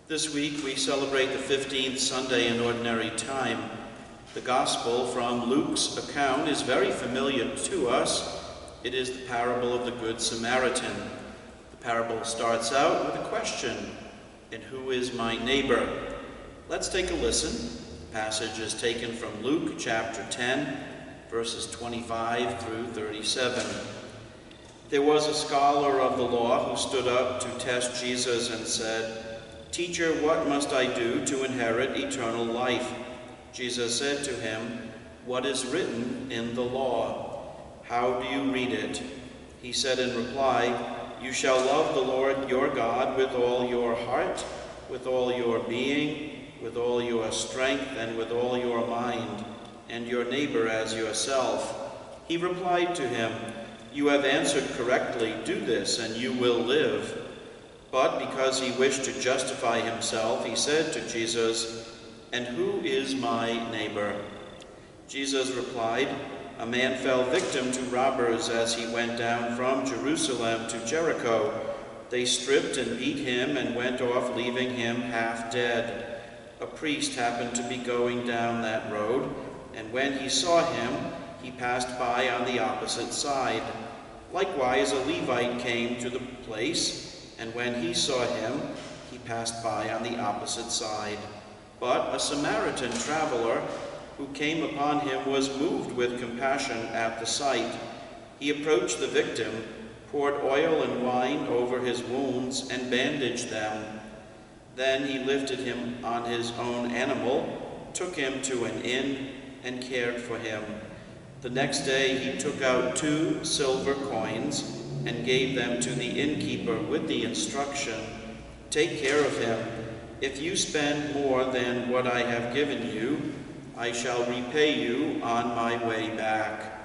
This week we celebrate the 15th Sunday in Ordinary Time. The Gospel from Luke's account is very familiar to us. It is the parable of the Good Samaritan. The parable starts out with a question, "And who is my neighbor?" Let's take a listen. The passage is taken from Luke chapter 10, verses 25 through 37. There was a scholar of the law who stood up to test Jesus and said, "Teacher, what must I do to inherit eternal life?" Jesus said to him, "What is written in the law? How do you read it?" He said in reply, "You shall love the Lord your God with all your heart, with all your being, with all your strength, and with all your mind, and your neighbor as yourself." He replied to him, "You have answered correctly. Do this, and you will live." But because he wished to justify himself, he said to Jesus, "And who is my neighbor?" Jesus replied, "A man fell victim to robbers as he went down from Jerusalem to Jericho. They stripped and beat him and went off, leaving him half dead. A priest happened to be going down that road, and when he saw him, he passed by on the opposite side. Likewise, a Levite came to the place, and when he saw him, he passed by on the opposite side. But a Samaritan traveler who came upon him was moved with compassion at the sight. He approached the victim, poured oil and wine over his wounds, and bandaged them. Then he lifted him on his own animal, took him to an inn, and cared for him. The next day he took out 2 silver coins and gave them to the innkeeper with the instruction, "Take care of him. If you spend more than what I have given you, I shall repay you on my way back."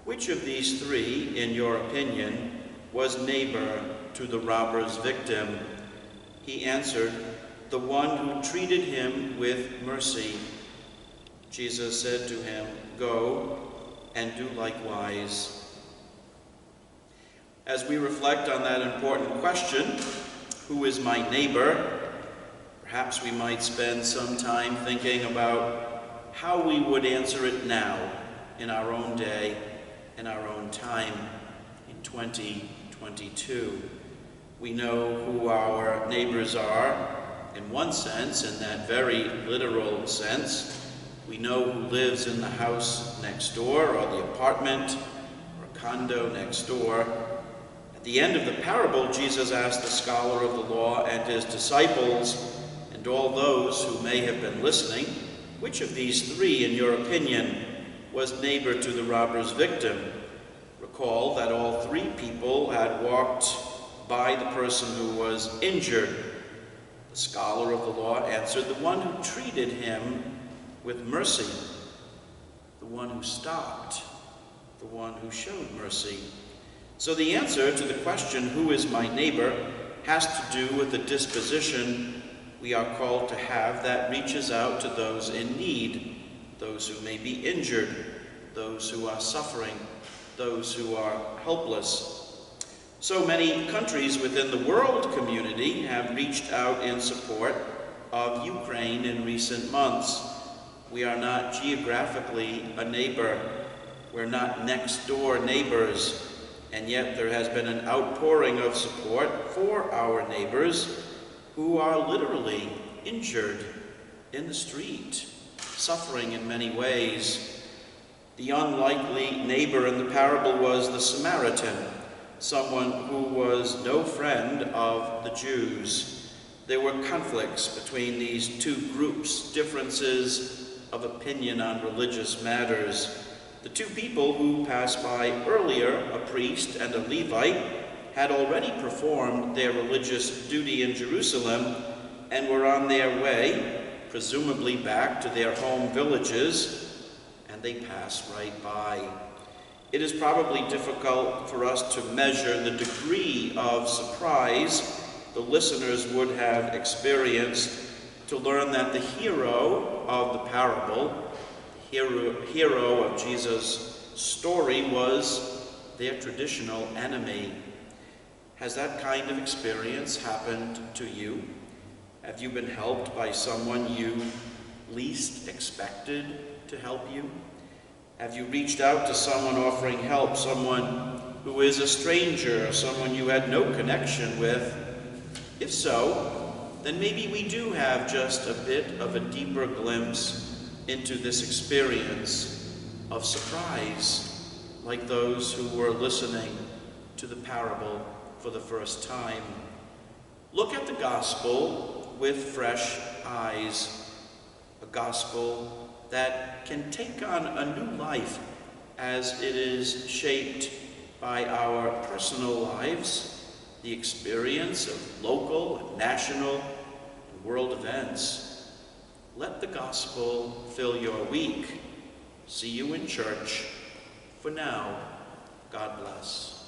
Which of these 3, in your opinion, was neighbor to the robber's victim? He answered, "The one who treated him with mercy." Jesus said to him, "Go and do likewise." As we reflect on that important question, who is my neighbor, perhaps we might spend some time thinking about how we would answer it now in our own day, in our own time, in 2022. We know who our neighbors are, in one sense, in that very literal sense. We know who lives in the house next door, or the apartment, or condo next door. At the end of the parable, Jesus asked the scholar of the law and his disciples, and all those who may have been listening, which of these 3, in your opinion, was neighbor to the robber's victim? Recall that all 3 people had walked by the person who was injured. The scholar of the law answered, "The one who treated him with mercy, the one who stopped, the one who showed mercy." So the answer to the question, "Who is my neighbor?" has to do with the disposition we are called to have that reaches out to those in need, those who may be injured, those who are suffering, those who are helpless. So many countries within the world community have reached out in support of Ukraine in recent months. We are not geographically a neighbor. We're not next door neighbors. And yet there has been an outpouring of support for our neighbors who are literally injured in the street, suffering in many ways. The unlikely neighbor in the parable was the Samaritan, someone who was no friend of the Jews. There were conflicts between these 2 groups, differences of opinion on religious matters. The 2 people who passed by earlier, a priest and a Levite, had already performed their religious duty in Jerusalem and were on their way, presumably back to their home villages, and they passed right by. It is probably difficult for us to measure the degree of surprise the listeners would have experienced to learn that the hero of the parable, hero of Jesus' story, was their traditional enemy. Has that kind of experience happened to you? Have you been helped by someone you least expected to help you? Have you reached out to someone offering help, someone who is a stranger, or someone you had no connection with? If so, then maybe we do have just a bit of a deeper glimpse into this experience of surprise, like those who were listening to the parable for the first time. Look at the gospel with fresh eyes, a gospel that can take on a new life as it is shaped by our personal lives, the experience of local, national, and world events. Let the gospel fill your week. See you in church. For now, God bless.